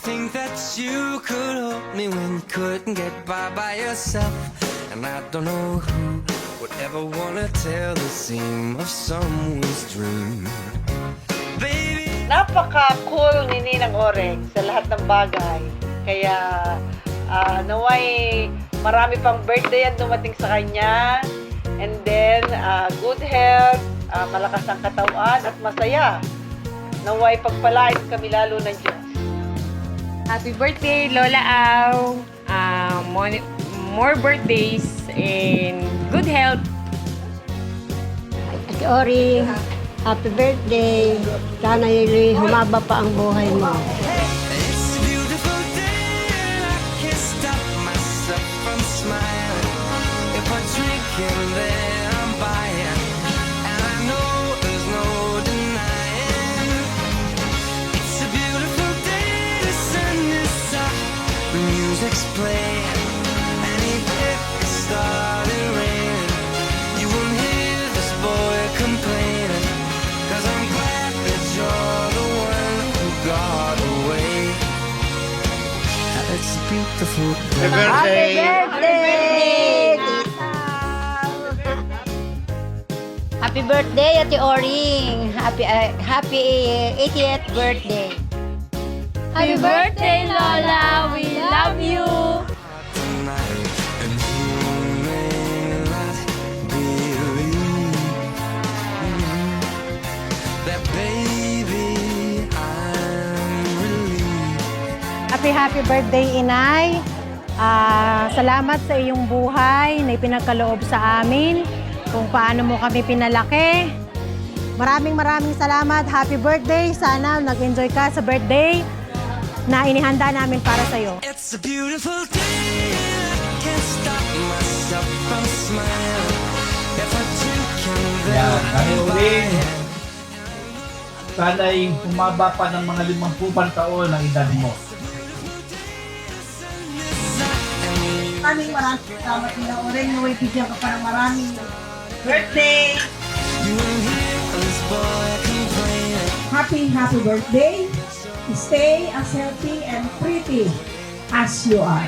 think that you could hold me when you couldn't get by yourself. And I don't know who would ever wanna tell the seam of someone's dream. Baby, Napaka-cool ni Ninang Oreng sa lahat ng bagay. Kaya naway marami pang birthday ang dumating sa kanya. And then, good health, malakas ang katawan at masaya. Naway pagpalain kami lalo ng Diyos. Happy birthday, Lola Au! More birthdays and good health. Ate Ori, happy birthday. Sana humaba pa ang buhay mo. it's a beautiful day and I can't stop myself from smiling. If I drink and then I'm buying, and I know there's no denying. It's a beautiful day, the sun is up, the music's playing, and even if it started raining, you won't hear this boy complaining, 'cause I'm glad that you're the one who got away. It's a beautiful day. Happy birthday, Ate Oring. Happy 80th birthday. Happy birthday, Lola! We love you! Tonight, and you may not believe that, baby, I'm relieved. Happy birthday, Inay. Salamat sa iyong buhay na ipinagkaloob sa amin, kung paano mo kami pinalaki. Maraming salamat. Happy birthday. Sana nag-enjoy ka sa birthday na inihanda namin para sa iyo. It's a beautiful day, and I can't stop myself from smiling. If I drink and then Yan, Nanay I'm Uring. buying. Sana'y humaba pa ng mga 50 taon ang edad mo. Maraming salamat nila Oren. Naway bigyan ka pa ng maraming birthday. You won't hear this boy complaining. Happy birthday. Stay as healthy and pretty as you are.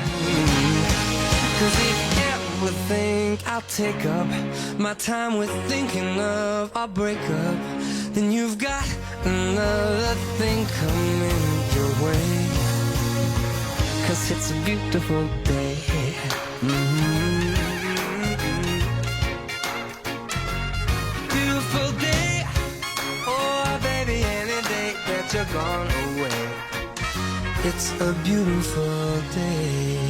'Cause if you ever think I'll take up my time with thinking of our breakup, then you've got another thing coming your way. 'Cause it's a beautiful day. Mhm. Beautiful day. Oh, baby, any day that you're gone away. It's a beautiful day.